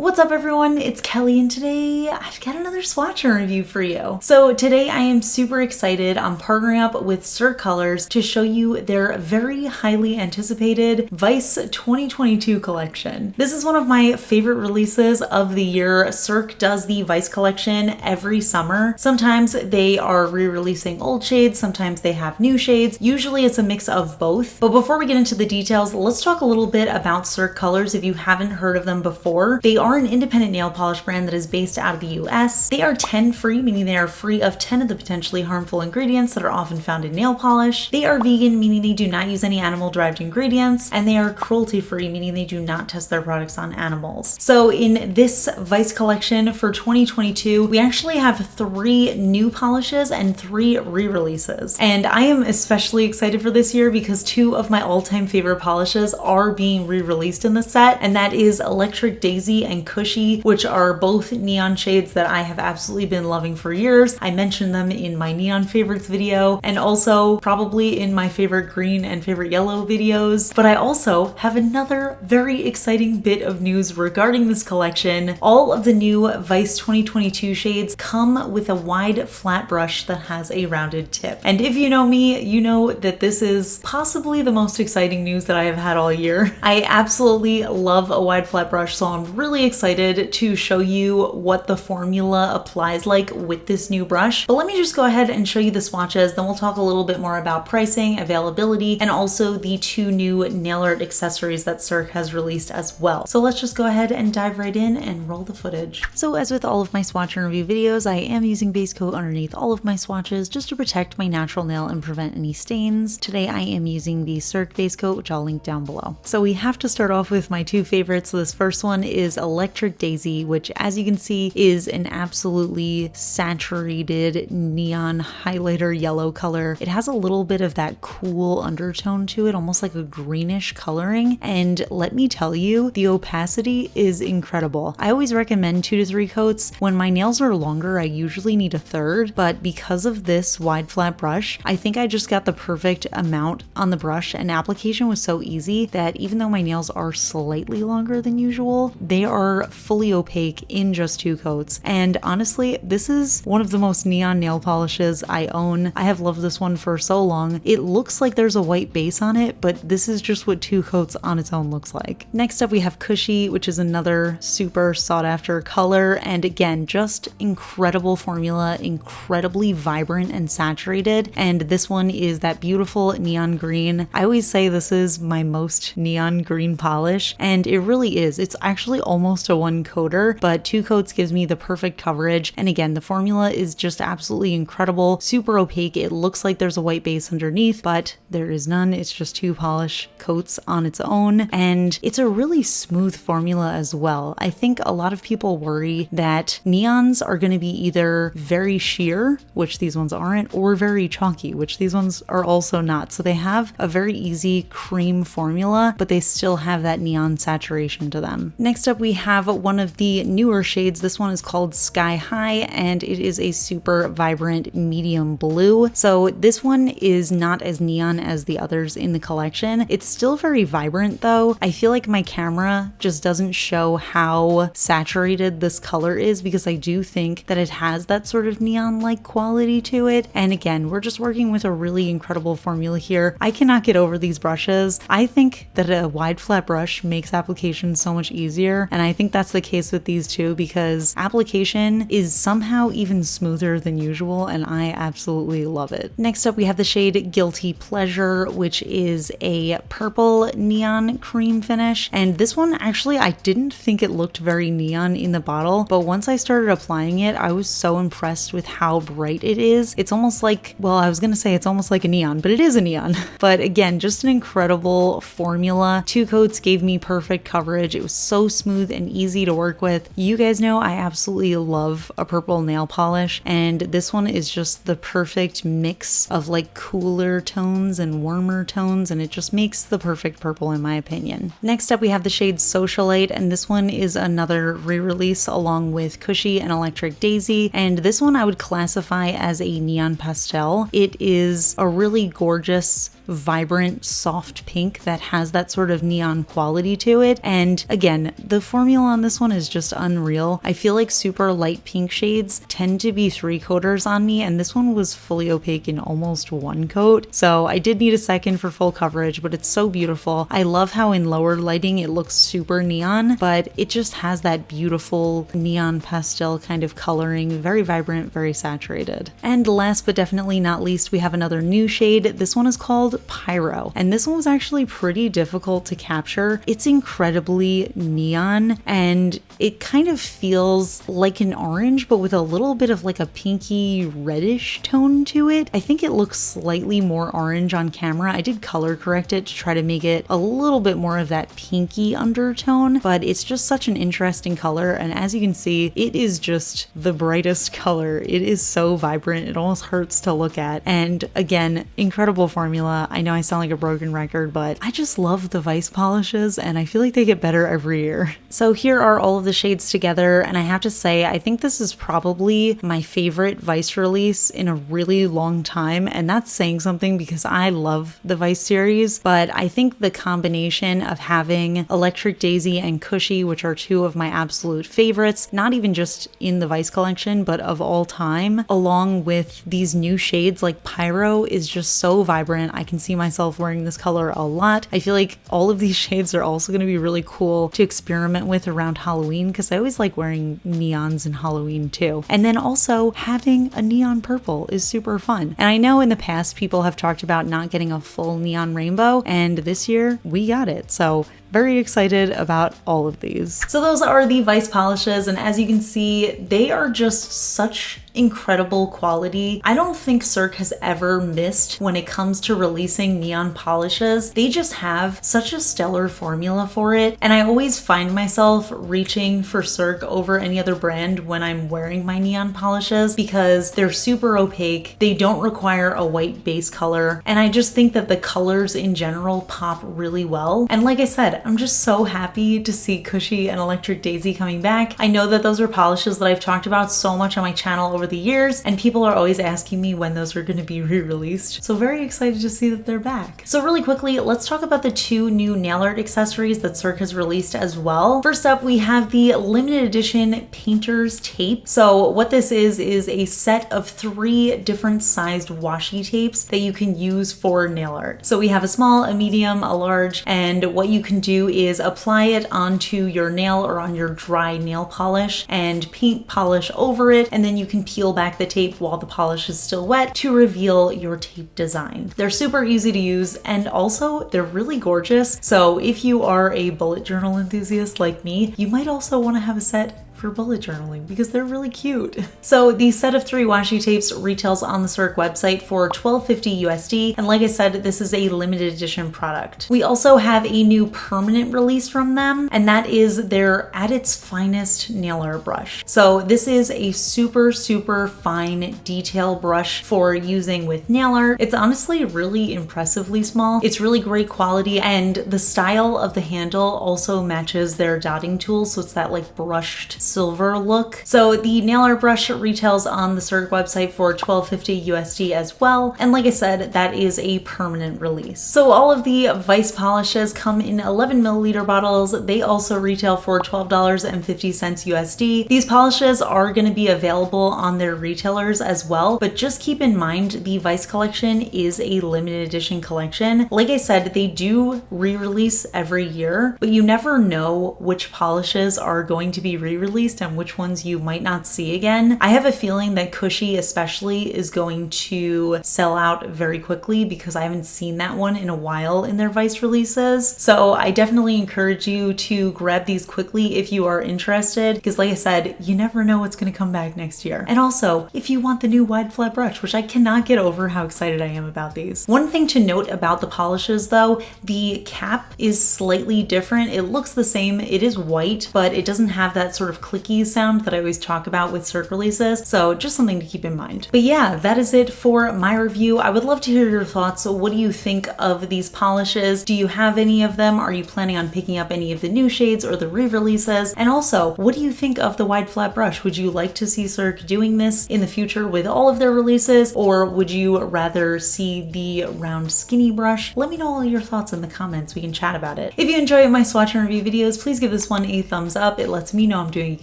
What's up everyone, it's Kelly and today I've got another swatch review for you. So today I am super excited. I'm partnering up with Cirque Colors to show you their very highly anticipated Vice 2022 collection. This is one of my favorite releases of the year. Cirque does the Vice collection every summer. Sometimes they are re-releasing old shades, sometimes they have new shades. Usually it's a mix of both. But before we get into the details, let's talk a little bit about Cirque Colors if you haven't heard of them before. They are an independent nail polish brand that is based out of the US. They are 10 free, meaning they are free of 10 of the potentially harmful ingredients that are often found in nail polish. They are vegan, meaning they do not use any animal-derived ingredients, and they are cruelty-free, meaning they do not test their products on animals. So in this Vice collection for 2022, we actually have 3 new polishes and 3 re-releases. And I am especially excited for this year because 2 of my all-time favorite polishes are being re-released in the set, and that is Electric Daisy and Kushy, which are both neon shades that I have absolutely been loving for years. I mentioned them in my neon favorites video and also probably in my favorite green and favorite yellow videos. But I also have another very exciting bit of news regarding this collection. All of the new Vice 2022 shades come with a wide flat brush that has a rounded tip. And if you know me, you know that this is possibly the most exciting news that I have had all year. I absolutely love a wide flat brush, so I'm really excited to show you what the formula applies like with this new brush. But let me just go ahead and show you the swatches, then we'll talk a little bit more about pricing, availability, and also the 2 new nail art accessories that Cirque has released as well. So let's just go ahead and dive right in and roll the footage. So as with all of my swatch and review videos, I am using base coat underneath all of my swatches just to protect my natural nail and prevent any stains. Today I am using the Cirque base coat, which I'll link down below. So we have to start off with my 2 favorites. So this first one is Electric Daisy, which as you can see is an absolutely saturated neon highlighter yellow color. It has a little bit of that cool undertone to it, almost like a greenish coloring. And let me tell you, the opacity is incredible. I always recommend 2 to 3 coats. When my nails are longer, I usually need a third, but because of this wide flat brush, I think I just got the perfect amount on the brush, and application was so easy that even though my nails are slightly longer than usual, they are fully opaque in just 2 coats. And honestly, this is one of the most neon nail polishes I own. I have loved this one for so long. It looks like there's a white base on it, but this is just what 2 coats on its own looks like. Next up we have Kushy, which is another super sought after color, and again, just incredible formula, incredibly vibrant and saturated. And this one is that beautiful neon green. I always say this is my most neon green polish, and it really is. It's actually almost a 1 coater, but 2 coats gives me the perfect coverage. And again, the formula is just absolutely incredible, super opaque. It looks like there's a white base underneath, but there is none. It's just 2 polish coats on its own, and it's a really smooth formula as well. I think a lot of people worry that neons are going to be either very sheer, which these ones aren't, or very chalky, which these ones are also not. So they have a very easy cream formula, but they still have that neon saturation to them. Next up we have one of the newer shades. This one is called Sky High, and it is a super vibrant medium blue. So this one is not as neon as the others in the collection. It's still very vibrant though. I feel like my camera just doesn't show how saturated this color is because I do think that it has that sort of neon-like quality to it. And again, we're just working with a really incredible formula here. I cannot get over these brushes. I think that a wide flat brush makes application so much easier, and I think that's the case with these 2 because application is somehow even smoother than usual, and I absolutely love it. Next up we have the shade Guilty Pleasure, which is a purple neon cream finish, and this one actually I didn't think it looked very neon in the bottle, but once I started applying it I was so impressed with how bright it is. It's almost like, well, I was gonna say it's almost like a neon, but it is a neon. But again, just an incredible formula. 2 coats gave me perfect coverage. It was so smooth and easy to work with. You guys know I absolutely love a purple nail polish, and this one is just the perfect mix of like cooler tones and warmer tones, and it just makes the perfect purple in my opinion. Next up we have the shade Socialite, and this one is another re-release along with Kushy and Electric Daisy, and this one I would classify as a neon pastel. It is a really gorgeous vibrant soft pink that has that sort of neon quality to it. And again, the formula formula on this one is just unreal. I feel like super light pink shades tend to be 3-coaters on me, and this one was fully opaque in almost 1 coat. So I did need a second for full coverage, but it's so beautiful. I love how in lower lighting it looks super neon, but it just has that beautiful neon pastel kind of coloring, very vibrant, very saturated. And last but definitely not least, we have another new shade. This one is called Pyro, and this one was actually pretty difficult to capture. It's incredibly neon, and it kind of feels like an orange, but with a little bit of like a pinky reddish tone to it. I think it looks slightly more orange on camera. I did color correct it to try to make it a little bit more of that pinky undertone, but it's just such an interesting color, and as you can see, it is just the brightest color. It is so vibrant, it almost hurts to look at. And again, incredible formula. I know I sound like a broken record, but I just love the Vice polishes, and I feel like they get better every year. So here are all of the shades together, and I have to say, I think this is probably my favorite Vice release in a really long time, and that's saying something because I love the Vice series, but I think the combination of having Electric Daisy and Kushy, which are two of my absolute favorites, not even just in the Vice collection, but of all time, along with these new shades like Pyro, is just so vibrant. I can see myself wearing this color a lot. I feel like all of these shades are also going to be really cool to experiment with around Halloween, because I always like wearing neons in Halloween too. And then also having a neon purple is super fun. And I know in the past people have talked about not getting a full neon rainbow, and this year we got it. So very excited about all of these. So those are the Vice polishes, and as you can see, they are just such incredible quality. I don't think Cirque has ever missed when it comes to releasing neon polishes. They just have such a stellar formula for it, and I always find myself reaching for Cirque over any other brand when I'm wearing my neon polishes because they're super opaque, they don't require a white base color, and I just think that the colors in general pop really well. And like I said, I'm just so happy to see Kushy and Electric Daisy coming back. I know that those are polishes that I've talked about so much on my channel over the years, and people are always asking me when those are going to be re-released. So very excited to see that they're back. So really quickly, let's talk about the 2 new nail art accessories that Cirque has released as well. First up, we have the limited edition Painter's Tape. So what this is a set of 3 different sized washi tapes that you can use for nail art. So we have a small, a medium, a large, and what you can do is apply it onto your nail or on your dry nail polish and paint polish over it, and then you can peel back the tape while the polish is still wet to reveal your tape design. They're super easy to use, and also they're really gorgeous. So if you are a bullet journal enthusiast like me, you might also want to have a set for bullet journaling because they're really cute. So the set of 3 washi tapes retails on the Cirque website for $12.50 USD, and like I said, this is a limited edition product. We also have a new permanent release from them, and that is their At Its Finest nail art brush. So this is a super fine detail brush for using with nail art. It's honestly really impressively small. It's really great quality, and the style of the handle also matches their dotting tool, so it's that like brushed silver look. So the nail art brush retails on the Cirque website for $12.50 USD as well, and like I said, that is a permanent release. So all of the Vice polishes come in 11 milliliter bottles. They also retail for $12.50 USD. These polishes are going to be available on their retailers as well, but just keep in mind the Vice collection is a limited edition collection. Like I said, they do re-release every year, but you never know which polishes are going to be re-released and which ones you might not see again. I have a feeling that Kushy especially is going to sell out very quickly because I haven't seen that one in a while in their Vice releases. So I definitely encourage you to grab these quickly if you are interested, because like I said, you never know what's going to come back next year. And also, if you want the new wide flat brush, which I cannot get over how excited I am about these. One thing to note about the polishes though, the cap is slightly different. It looks the same, it is white, but it doesn't have that sort of clicky sound that I always talk about with Cirque releases. So just something to keep in mind. But yeah, that is it for my review. I would love to hear your thoughts. So what do you think of these polishes? Do you have any of them? Are you planning on picking up any of the new shades or the re-releases? And also, what do you think of the wide flat brush? Would you like to see Cirque doing this in the future with all of their releases, or would you rather see the round skinny brush? Let me know all your thoughts in the comments. We can chat about it. If you enjoy my swatch and review videos, please give this one a thumbs up. It lets me know I'm doing a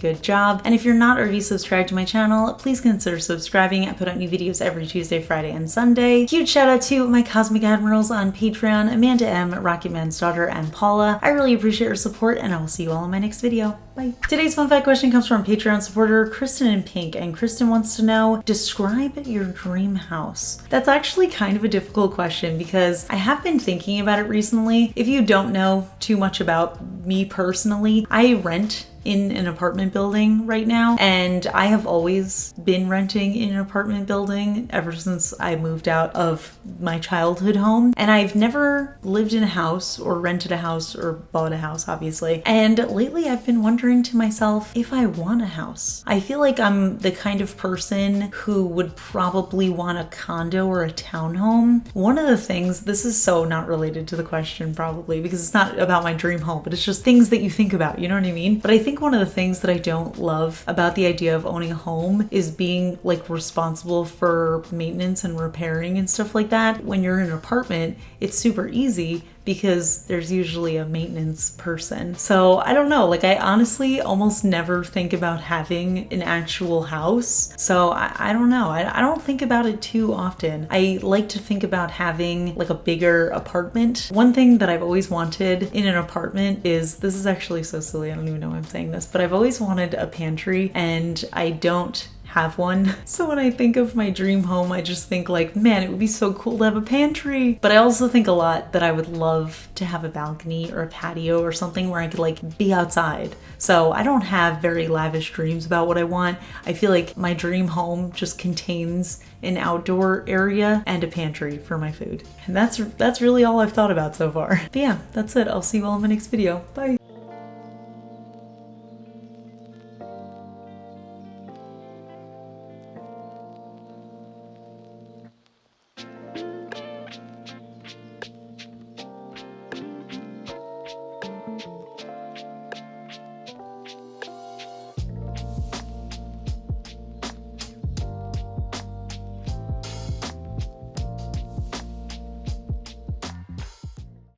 good job. And if you're not already subscribed to my channel, please consider subscribing. I put out new videos every Tuesday, Friday, and Sunday. Huge shout out to my Cosmic Admirals on Patreon, Amanda M, Rocket Man's daughter, and Paula. I really appreciate your support, and I will see you all in my next video. Bye. Today's fun fact question comes from Patreon supporter Kristen in Pink, and Kristen wants to know, describe your dream house. That's actually kind of a difficult question because I have been thinking about it recently. If you don't know too much about me personally, I rent in an apartment building right now, and I have always been renting in an apartment building ever since I moved out of my childhood home, and I've never lived in a house or rented a house or bought a house, obviously. And lately I've been wondering to myself if I want a house. I feel like I'm the kind of person who would probably want a condo or a townhome. One of the things, this is so not related to the question probably because it's not about my dream home, but it's just things that you think about, you know what I mean? But I think one of the things that I don't love about the idea of owning a home is being like responsible for maintenance and repairing and stuff like that. When you're in an apartment, it's super easy because there's usually a maintenance person. So I don't know, like I honestly almost never think about having an actual house. So I don't know, I don't think about it too often. I like to think about having like a bigger apartment. One thing that I've always wanted in an apartment is, this is actually so silly, I don't even know why I'm saying this, but I've always wanted a pantry, and I don't have one. So when I think of my dream home, I just think like, man, it would be so cool to have a pantry. But I also think a lot that I would love to have a balcony or a patio or something where I could like be outside. So I don't have very lavish dreams about what I want. I feel like my dream home just contains an outdoor area and a pantry for my food. And that's really all I've thought about so far. But yeah, that's it. I'll see you all in my next video. Bye.